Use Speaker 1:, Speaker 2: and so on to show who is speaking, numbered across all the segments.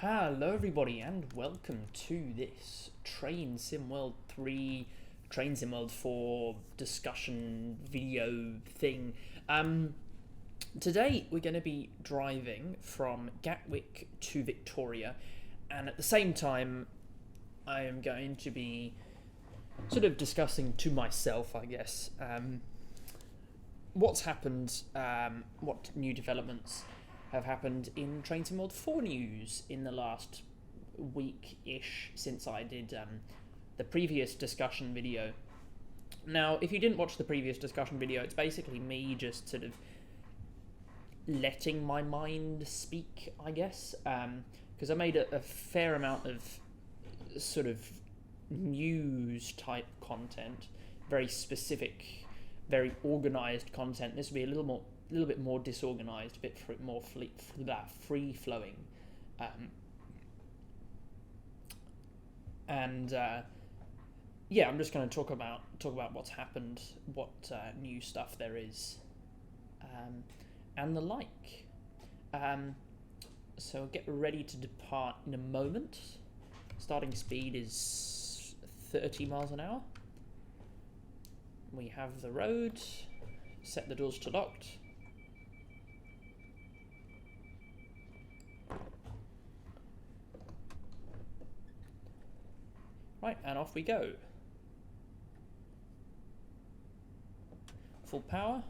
Speaker 1: Hello everybody and welcome to this Train Sim World 3, Train Sim World 4 discussion video thing. Today we're going to be driving from Gatwick to Victoria, and at the same time I am going to be sort of discussing to myself, I guess, what's happened, what new developments have happened in Train Sim World 4 news in the last week-ish since I did the previous discussion video. Now, if you didn't watch the previous discussion video, it's basically me just sort of letting my mind speak, I guess, because I made a fair amount of sort of news-type content, very specific, very organised content. This will be a little bit more disorganized, a bit more free flowing, yeah, I'm just going to talk about what's happened, what new stuff there is, and the like. So get ready to depart in a moment. Starting speed is 30 miles an hour. We have the road. Set the doors to locked. Right, and off we go. Full power.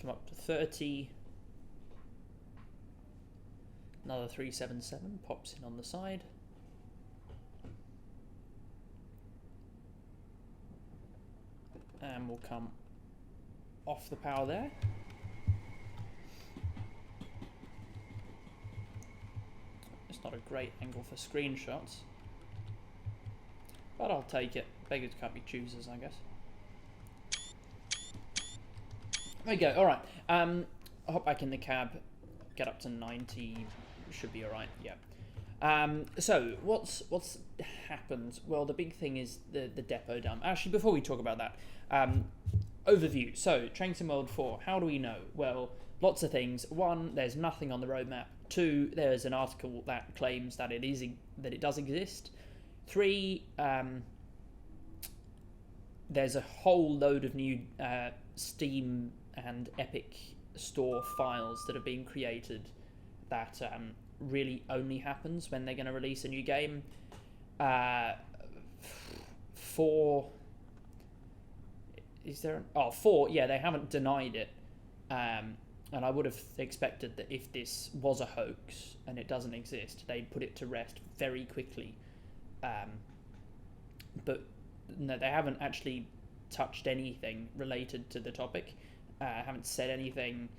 Speaker 1: Come up to 30. Another 377 pops in on the side. And we'll come off the power there. It's not a great angle for screenshots, but I'll take it. Beggars can't be choosers, I guess. There we go. All right. I'll hop back in the cab. Get up to 90. Should be all right. Yeah. So what's happened? Well, the big thing is the depot dump. Actually, before we talk about that, overview. So Train Sim World 4. How do we know? Well, lots of things. One, there's nothing on the roadmap. Two, there's an article that claims that it does exist. Three, there's a whole load of new Steam and Epic Store files that are being created that really only happens when they're going to release a new game. Four, yeah, they haven't denied it. And I would have expected that if this was a hoax and it doesn't exist, they'd put it to rest very quickly. But no, they haven't actually touched anything related to the topic. Haven't said anything.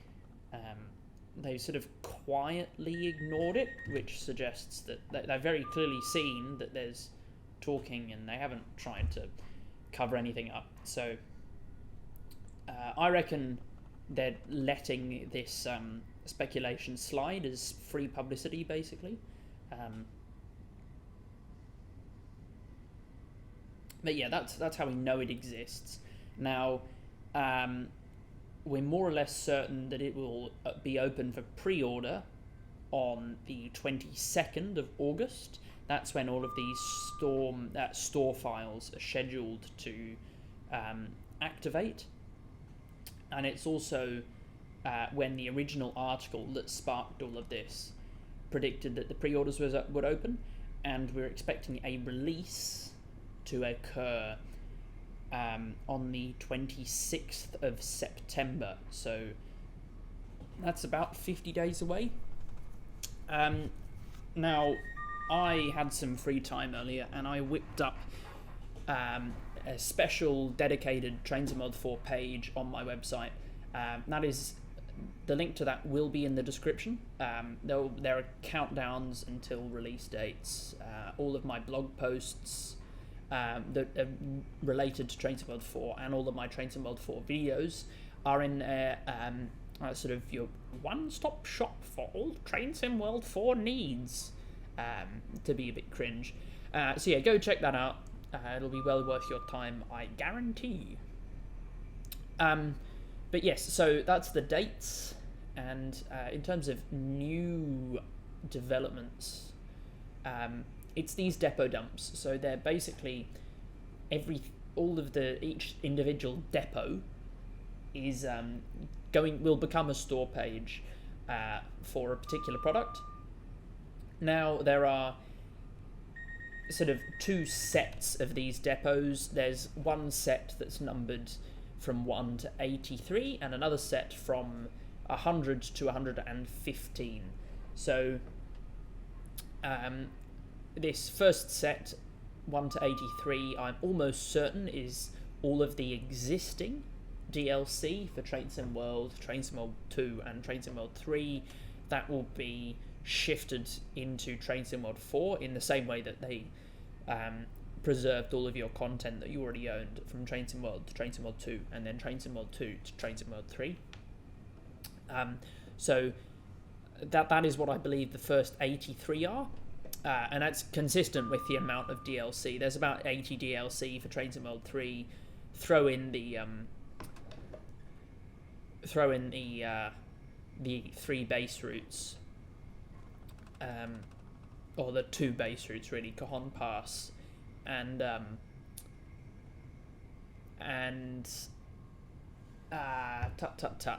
Speaker 1: They've sort of quietly ignored it, which suggests that they've very clearly seen that there's talking, and they haven't tried to cover anything up. So I reckon they're letting this speculation slide as free publicity, basically. But yeah, that's how we know it exists. Now, we're more or less certain that it will be open for pre-order on the 22nd of August. That's when all of these store files are scheduled to activate. And it's also when the original article that sparked all of this predicted that the pre-orders would open, and we're expecting a release to occur on the 26th of September. So that's about 50 days away. Now, I had some free time earlier, and I whipped up a special dedicated Train Sim World 4 page on my website. That is, the link to that will be in the description. There are countdowns until release dates. All of my blog posts that are related to Train Sim World 4 and all of my Train Sim World 4 videos are in sort of your one-stop shop for all Train Sim World 4 needs, to be a bit cringe. So yeah, go check that out. It'll be well worth your time, I guarantee. But yes, so that's the dates, and in terms of new developments. It's these depot dumps. So they're basically each individual depot is will become a store page for a particular product. Now there are sort of two sets of these depots. There's one set that's numbered from 1 to 83 and another set from 100 to 115. So this first set, 1 to 83, I'm almost certain is all of the existing DLC for Train Sim World, Train Sim World 2 and Train Sim World 3. That will be shifted into Train Sim World 4 in the same way that they preserved all of your content that you already owned from Train Sim World to Train Sim World 2 and then Train Sim World 2 to Train Sim World 3. So that is what I believe the first 83 are. And that's consistent with the amount of DLC. There's about 80 DLC for Train Sim World 3. Throw in the 3 base routes, or the 2 base routes really, Cajon Pass and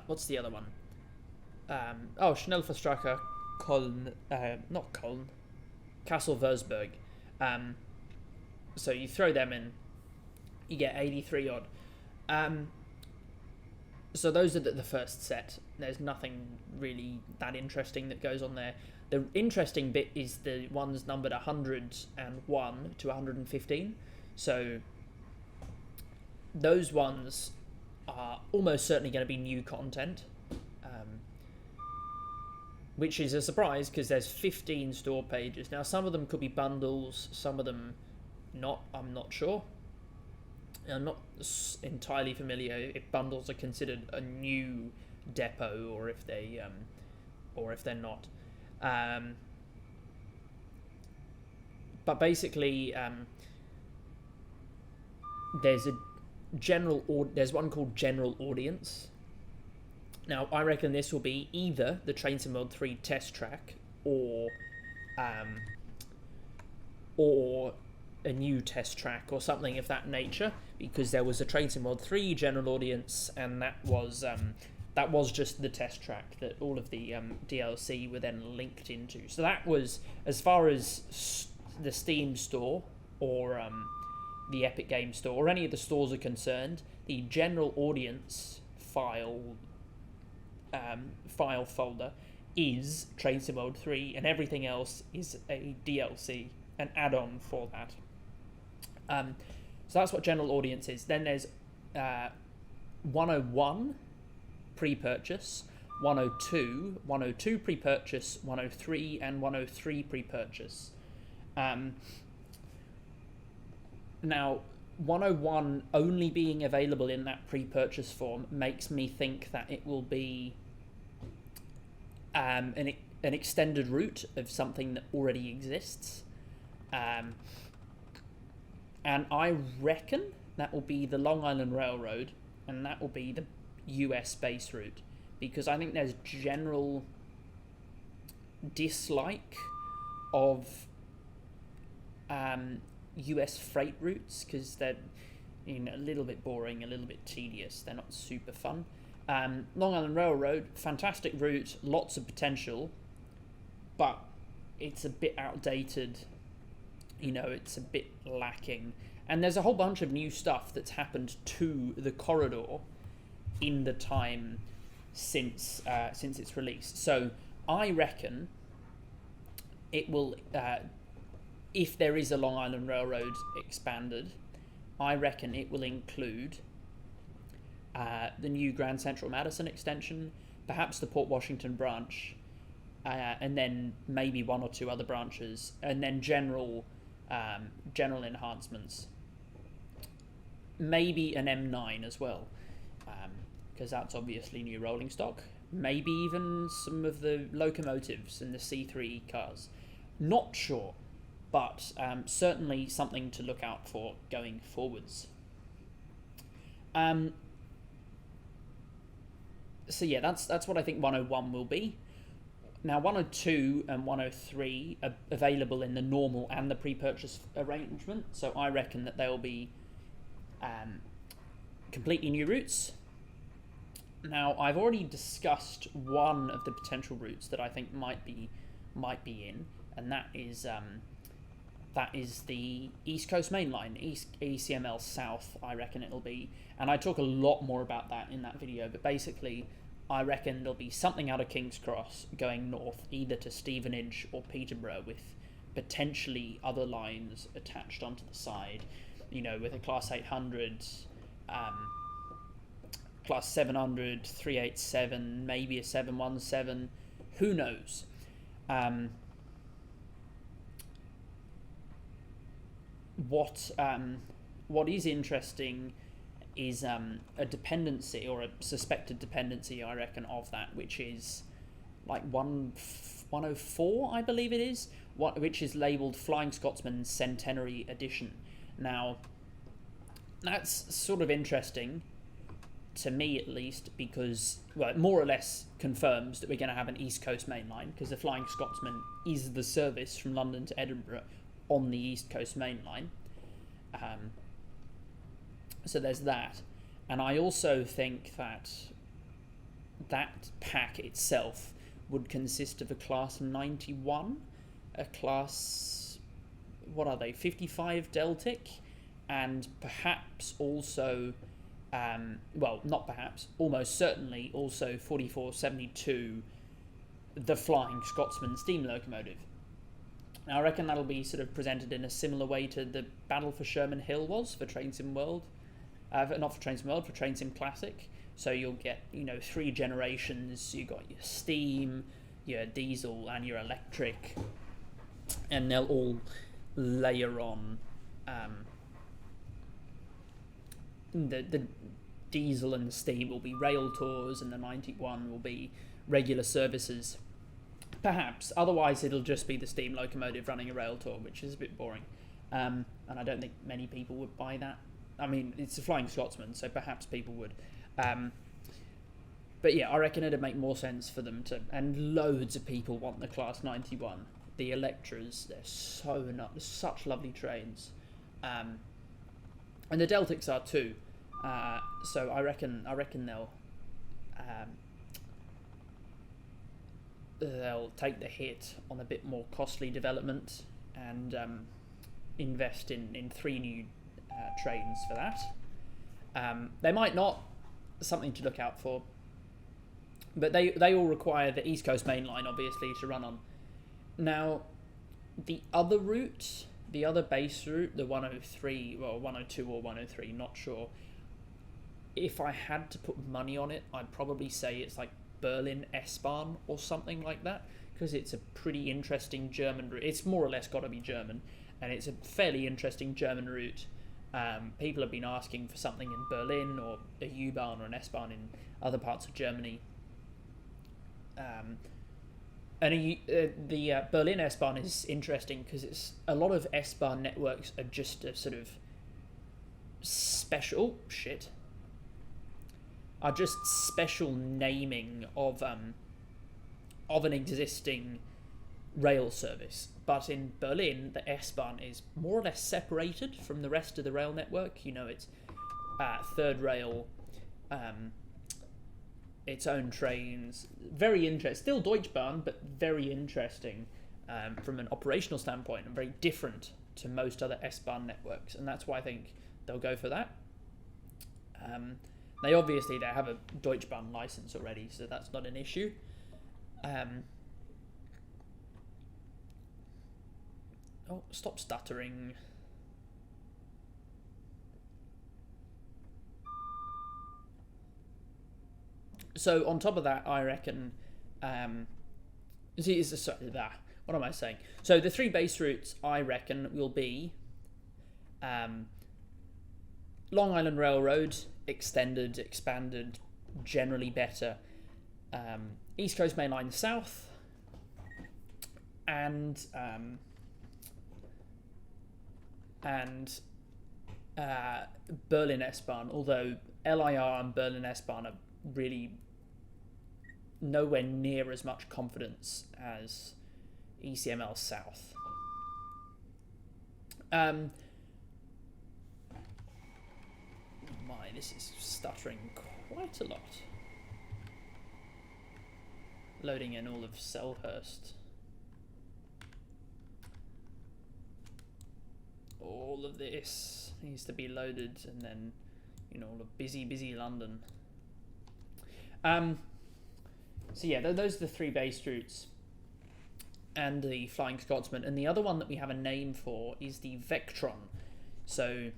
Speaker 1: what's the other one? Schnellverstärker Köln, not Köln, Castle Würzburg. So you throw them in, you get 83 odd. So those are the first set. There's nothing really that interesting that goes on there. The interesting bit is the ones numbered 101 to 115. So those ones are almost certainly going to be new content, which is a surprise because there's 15 store pages. Now some of them could be bundles, some of them not, I'm not sure. I'm not entirely familiar if bundles are considered a new depot or if they're not. But basically, there's one called General Audience. Now I reckon this will be either the Train Sim World 3 test track or a new test track or something of that nature, because there was a Train Sim World 3 General Audience and that was just the test track that all of the DLC were then linked into. So that was, as far as the Steam store or the Epic Games Store or any of the stores are concerned, the General Audience file folder is Train Sim World 3 and everything else is a DLC, an add-on for that. So that's what General Audience is. Then there's 101 pre-purchase, 102, 102 pre-purchase, 103 and 103 pre-purchase. Now 101 only being available in that pre-purchase form makes me think that it will be an extended route of something that already exists. And I reckon that will be the Long Island Railroad, and that will be the US base route, because I think there's general dislike of US freight routes because they're a little bit boring, a little bit tedious. They're not super fun. Long Island Railroad, fantastic route, lots of potential, but it's a bit outdated. It's a bit lacking. And there's a whole bunch of new stuff that's happened to the corridor in the time since its release. So I reckon it will, if there is a Long Island Railroad expanded, I reckon it will include the new Grand Central Madison extension, perhaps the Port Washington branch, and then maybe 1 or 2 other branches, and then general enhancements. Maybe an M9 as well, because that's obviously new rolling stock. Maybe even some of the locomotives and the C3 cars. Not sure, but certainly something to look out for going forwards. So yeah, that's what I think 101 will be. Now, 102 and 103 are available in the normal and the pre-purchase arrangement, so I reckon that they'll be completely new routes. Now, I've already discussed one of the potential routes that I think might be in, and that is the East Coast Main Line, ECML South. I reckon it'll be, and I talk a lot more about that in that video. But basically, I reckon there'll be something out of King's Cross going north, either to Stevenage or Peterborough, with potentially other lines attached onto the side. You know, with a Class 800. Class 700, 387, maybe a 717, who knows? What is interesting is a dependency, or a suspected dependency, I reckon, of that, which is like 104, I believe it is, which is labelled Flying Scotsman Centenary Edition. Now, that's sort of interesting, to me at least, because, well, it more or less confirms that we're going to have an East Coast Main Line, because the Flying Scotsman is the service from London to Edinburgh on the East Coast Main Line. So there's that. And I also think that that pack itself would consist of a Class 91, a Class, what are they, 55 Deltic, and perhaps also... well, not perhaps, almost certainly also 4472, the Flying Scotsman steam locomotive. Now, I reckon that'll be sort of presented in a similar way to the Battle for Sherman Hill was for Train Sim World. Not for Train Sim World, for Train Sim Classic. So you'll get, 3 generations. You got your steam, your diesel, and your electric. And they'll all layer on... The diesel and the steam will be rail tours, and the 91 will be regular services. Perhaps. Otherwise, it'll just be the steam locomotive running a rail tour, which is a bit boring. And I don't think many people would buy that. I mean, it's a Flying Scotsman, so perhaps people would. But yeah, I reckon it'd make more sense for them to... And loads of people want the Class 91. The Electras, they're such lovely trains. And the Deltics are too. So I reckon they'll take the hit on a bit more costly development and invest in 3 new trains for that. They might not, something to look out for, but they all require the East Coast Main Line, obviously, to run on. Now, the other route, the other base route, the 103, well, 102 or 103, not sure. If I had to put money on it, I'd probably say it's like Berlin S-Bahn or something like that, because it's a pretty interesting German route. It's more or less got to be German, and it's a fairly interesting German route. People have been asking for something in Berlin, or a U-Bahn or an S-Bahn in other parts of Germany. The Berlin S-Bahn is interesting because it's a lot of S-Bahn networks are just a sort of special special naming of an existing rail service. But in Berlin, the S-Bahn is more or less separated from the rest of the rail network. It's third rail, its own trains. Very interesting. Still Deutschbahn, but very interesting from an operational standpoint, and very different to most other S-Bahn networks. And that's why I think they'll go for that. They have a Deutschbahn license already, so that's not an issue. Oh, stop stuttering. So on top of that, I reckon... what am I saying? So the 3 base routes, I reckon, will be Long Island Railroad, extended, expanded, generally better. East Coast Main Line South, and Berlin S-Bahn, although LIR and Berlin S-Bahn are really nowhere near as much confidence as ECML South. My, this is stuttering quite a lot. Loading in all of Selhurst. All of this needs to be loaded, and then, you know, all of busy London. So yeah, those are the 3 base routes and the Flying Scotsman. And the other one that we have a name for is the Vectron. So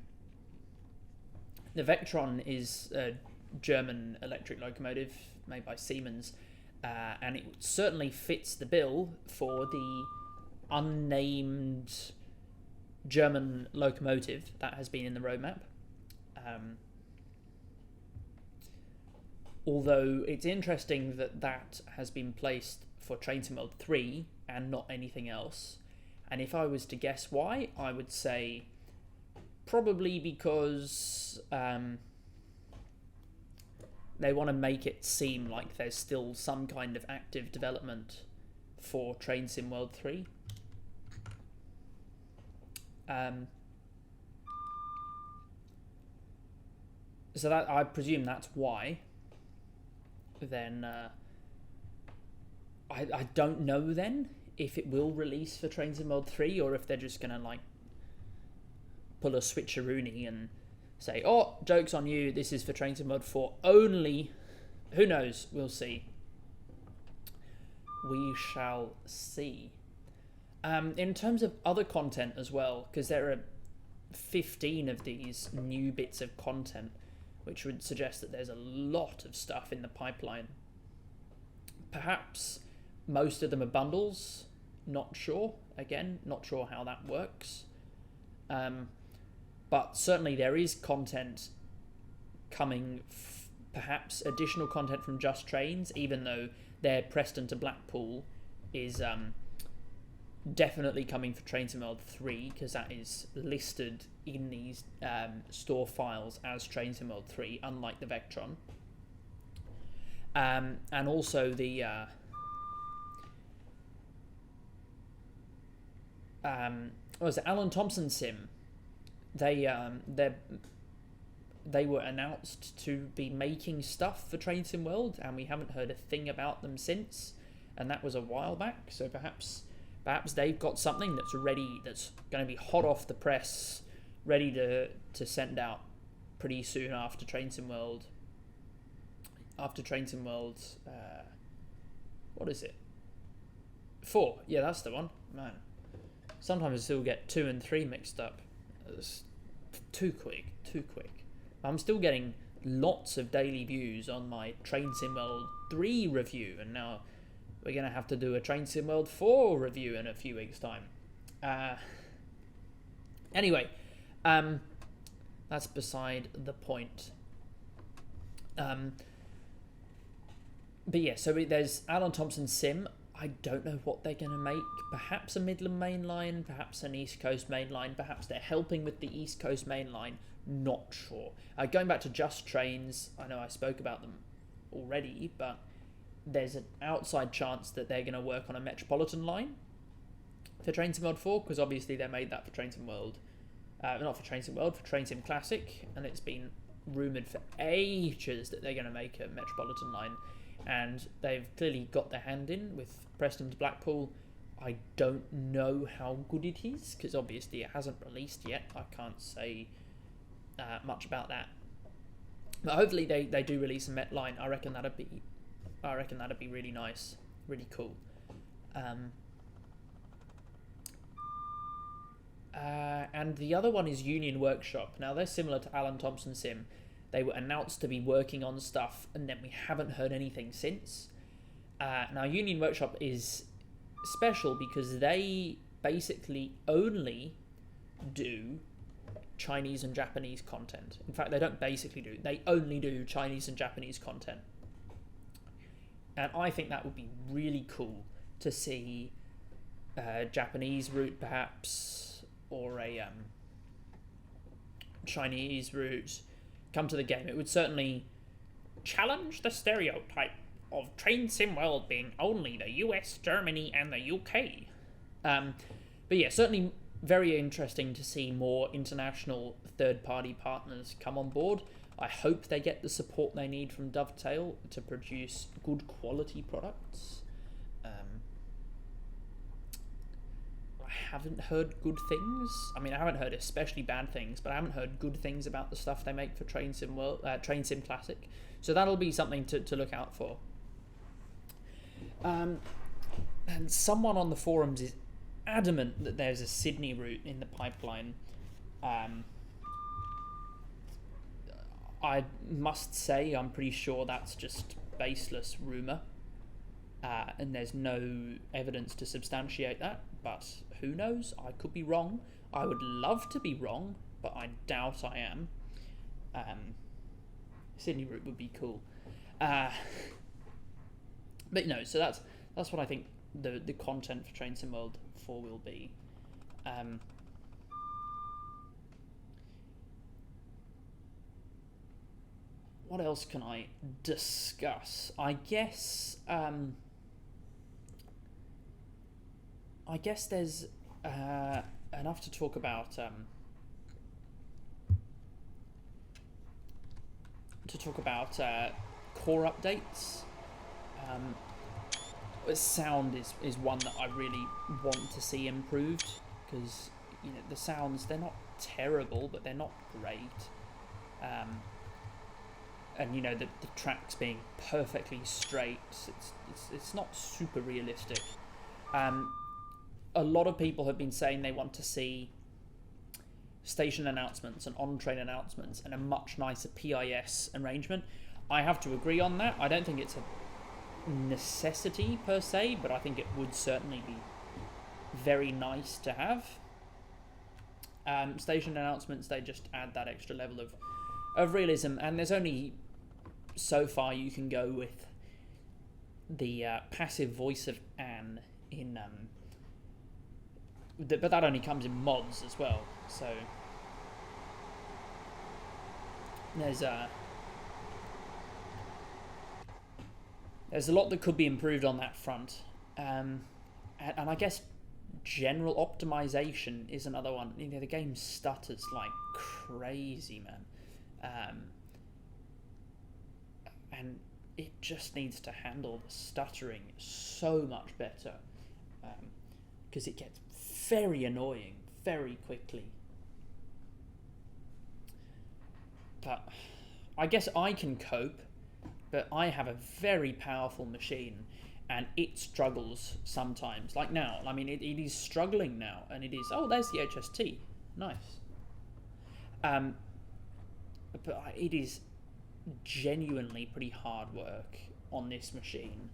Speaker 1: the Vectron is a German electric locomotive made by Siemens, and it certainly fits the bill for the unnamed German locomotive that has been in the roadmap. Although it's interesting that has been placed for TrainSimWorld 3 and not anything else. And if I was to guess why, I would say probably because they want to make it seem like there's still some kind of active development for TrainSimWorld 3. So that, I presume that's why. Then I don't know then if it will release for TrainSimWorld 3 or if they're just gonna like pull a switcheroony and say, oh, joke's on you, this is for TrainSimWorld 4 only. Who knows? We'll see. We shall see. In terms of other content as well, because there are 15 of these new bits of content, which would suggest that there's a lot of stuff in the pipeline. Perhaps most of them are bundles, not sure. Again, not sure how that works. But certainly there is content coming, perhaps additional content from Just Trains, even though their Preston to Blackpool is definitely coming for TrainSimWorld 3, because that is listed in these store files as TrainSimWorld 3, unlike the Vectron. And also the what was it? Alan Thompson Sim. They were announced to be making stuff for TrainSimWorld, and we haven't heard a thing about them since. And that was a while back. So perhaps they've got something that's ready, that's going to be hot off the press, ready to send out pretty soon after TrainSimWorld. After TrainSimWorld, what is it? 4. Yeah, that's the one. Man, sometimes I still get 2 and 3 mixed up. It's too quick. I'm still getting lots of daily views on my TrainSimWorld 3 review, and now we're going to have to do a TrainSimWorld 4 review in a few weeks' time. Anyway, that's beside the point. But yeah, so there's Alan Thompson Sim. I don't know what they're going to make. Perhaps a Midland Main Line, perhaps an East Coast Main Line, perhaps they're helping with the East Coast Main Line. Not sure. Going back to Just Trains, I know I spoke about them already, but there's an outside chance that they're going to work on a Metropolitan line for TrainSimWorld 4, because obviously they made that for TrainSimWorld. Not for TrainSimWorld, for TrainSim Classic, and it's been rumoured for ages that they're going to make a Metropolitan line, and they've clearly got their hand in with Preston to Blackpool. I don't know how good it is, because obviously it hasn't released yet. I can't say much about that. But hopefully they do release a Met line. I reckon that'd be really nice, really cool. And the other one is Union Workshop. Now they're similar to Alan Thompson Sim. They were announced to be working on stuff, and then we haven't heard anything since. Now Union Workshop is special because they basically only do Chinese and Japanese content. In fact, they don't basically do, they only do Chinese and Japanese content. And I think that would be really cool to see a Japanese route perhaps, or a Chinese route come to the game. It would certainly challenge the stereotype of Train Sim World being only the US, Germany, and the UK. But yeah, certainly very interesting to see more international third-party partners come on board. I hope they get the support they need from Dovetail to produce good quality products. I haven't heard good things. I mean, I haven't heard especially bad things, but I haven't heard good things about the stuff they make for Train Sim Classic. So that'll be something to look out for. And someone on the forums is adamant that there's a Sydney route in the pipeline. I must say I'm pretty sure that's just baseless rumour. And there's no evidence to substantiate that, but who knows? I could be wrong. I would love to be wrong, but I doubt I am. Sydney route would be cool. But no, so that's what I think the content for Train Sim World 4 will be. What else can I discuss? I guess there's enough to talk about. Core updates. Sound is one that I really want to see improved, because the sounds, they're not terrible, but they're not great. And the tracks being perfectly straight, it's not super realistic. A lot of people have been saying they want to see station announcements and on-train announcements and a much nicer PIS arrangement. I have to agree on that. I don't think it's a necessity per se, but I think it would certainly be very nice to have. Station announcements, they just add that extra level of realism, and there's only so far you can go with the passive voice of Anne in but that only comes in mods as well, so there's a lot that could be improved on that front, and I guess general optimization is another one. The game stutters like crazy, man, and it just needs to handle the stuttering so much better, because it gets very annoying very quickly. But I guess I can cope, but I have a very powerful machine and it struggles sometimes. Like now, I mean, it is struggling now, and it is, oh, there's the HST. Nice. But it is genuinely pretty hard work on this machine.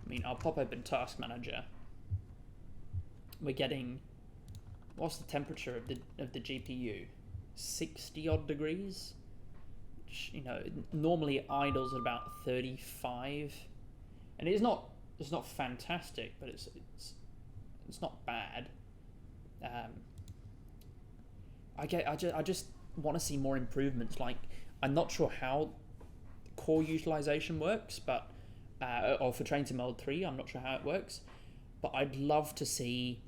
Speaker 1: I mean, I'll pop open Task Manager. We're getting, what's the temperature of the GPU? 60 odd degrees. Which, normally it idles at about 35, and it's not fantastic, but it's not bad. I just want to see more improvements. Like, I'm not sure how core utilization works, but or for Train Sim World 3, I'm not sure how it works, but I'd love to see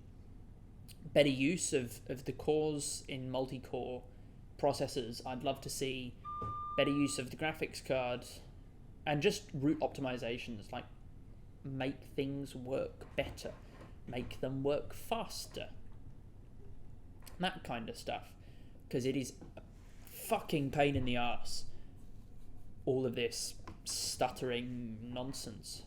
Speaker 1: better use of the cores in multi-core processors. I'd love to see better use of the graphics card, and just route optimizations, like make things work better, make them work faster, that kind of stuff, because it is a fucking pain in the ass, all of this stuttering nonsense.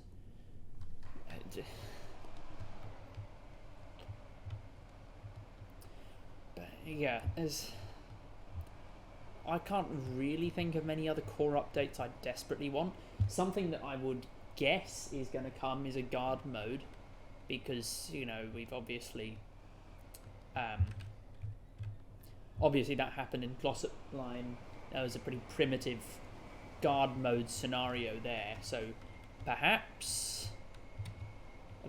Speaker 1: But yeah, I can't really think of many other core updates I desperately want. Something that I would guess is going to come is a guard mode, because we've obviously that happened in Glossop Line. That was a pretty primitive guard mode scenario there, so perhaps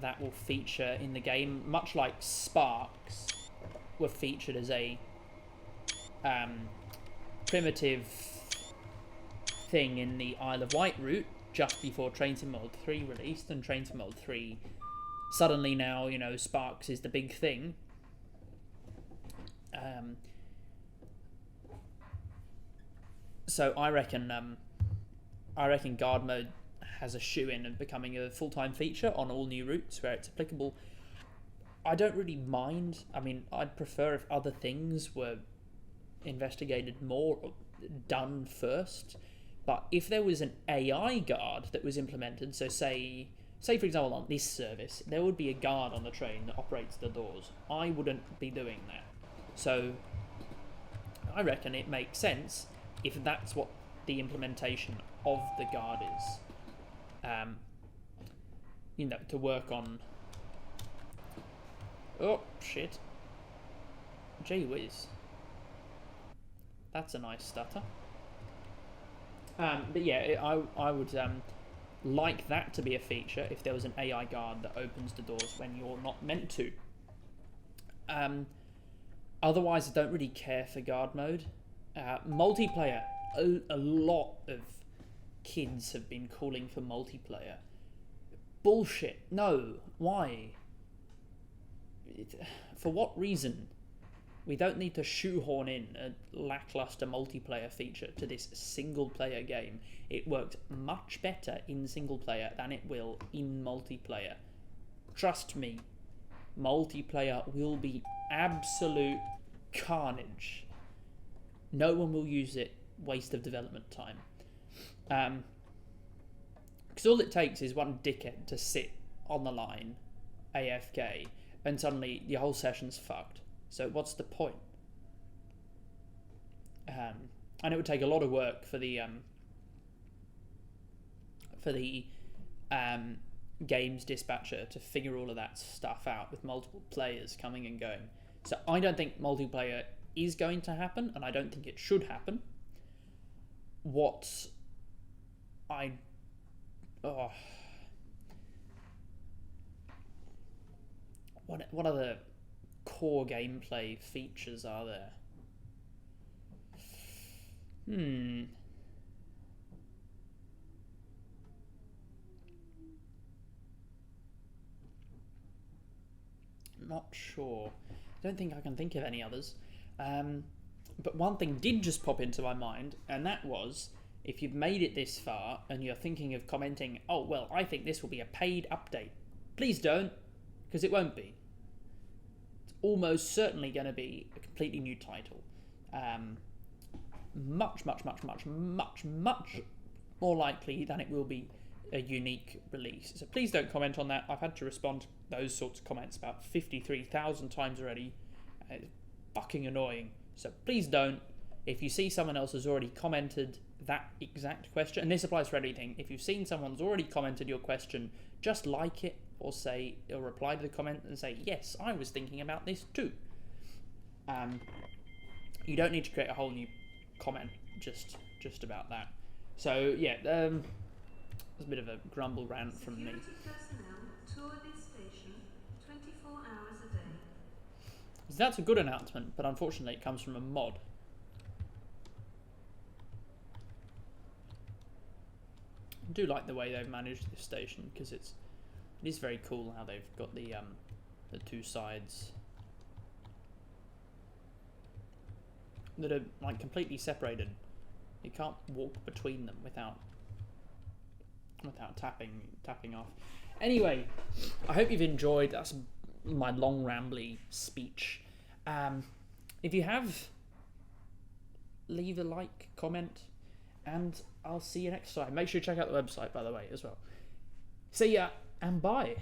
Speaker 1: that will feature in the game, much like Sparks were featured as a primitive thing in the Isle of Wight route. just before Train Sim World 3 released, and Train Sim World 3 suddenly now, you know, Sparks is the big thing. So I reckon guard mode has a shoe-in of becoming a full-time feature on all new routes where it's applicable. I don't really mind. I mean, I'd prefer if other things were investigated more, or done first. But if there was an AI guard that was implemented, so say for example on this service, there would be a guard on the train that operates the doors. I wouldn't be doing that. So I reckon it makes sense if that's what the implementation of the guard is. You know, to work on... Oh, shit. Gee whiz. That's a nice stutter. But yeah, I would like that to be a feature if there was an AI guard that opens the doors when you're not meant to. Otherwise, I don't really care for guard mode. Multiplayer, a lot of kids have been calling for multiplayer. Bullshit. No. Why? For what reason? We don't need to shoehorn in a lackluster multiplayer feature to this single-player game. It worked much better in single-player than it will in multiplayer. Trust me, multiplayer will be absolute carnage. No one will use it. Waste of development time. Because all it takes is one dickhead to sit on the line, AFK, and suddenly the whole session's fucked. So what's the point? And it would take a lot of work for the games dispatcher to figure all of that stuff out with multiple players coming and going. So I don't think multiplayer is going to happen, and I don't think it should happen. What other core gameplay features are there? Not sure. Don't think I can think of any others. But one thing did just pop into my mind, and that was, if you've made it this far and you're thinking of commenting, oh, well, I think this will be a paid update. Please don't, because it won't be. It's almost certainly going to be a completely new title. Much more likely than it will be a unique release. So please don't comment on that. I've had to respond to those sorts of comments about 53,000 times already. It's fucking annoying. So please don't. If you see someone else has already commented that exact question, and this applies for everything, if you've seen someone's already commented your question, just like it or reply to the comment and say, yes, I was thinking about this too. You don't need to create a whole new comment just about that. So yeah, there's a bit of a grumble rant from me.
Speaker 2: Tour this station 24 hours a day.
Speaker 1: So that's a good announcement, but unfortunately it comes from a mod. I do like the way they've managed this station, because it is very cool how they've got the two sides that are like completely separated. You can't walk between them without tapping off. Anyway, I hope you've enjoyed. That's my long rambly speech. If you have, leave a like, comment, and I'll see you next time. Make sure you check out the website, by the way, as well. See ya, and bye.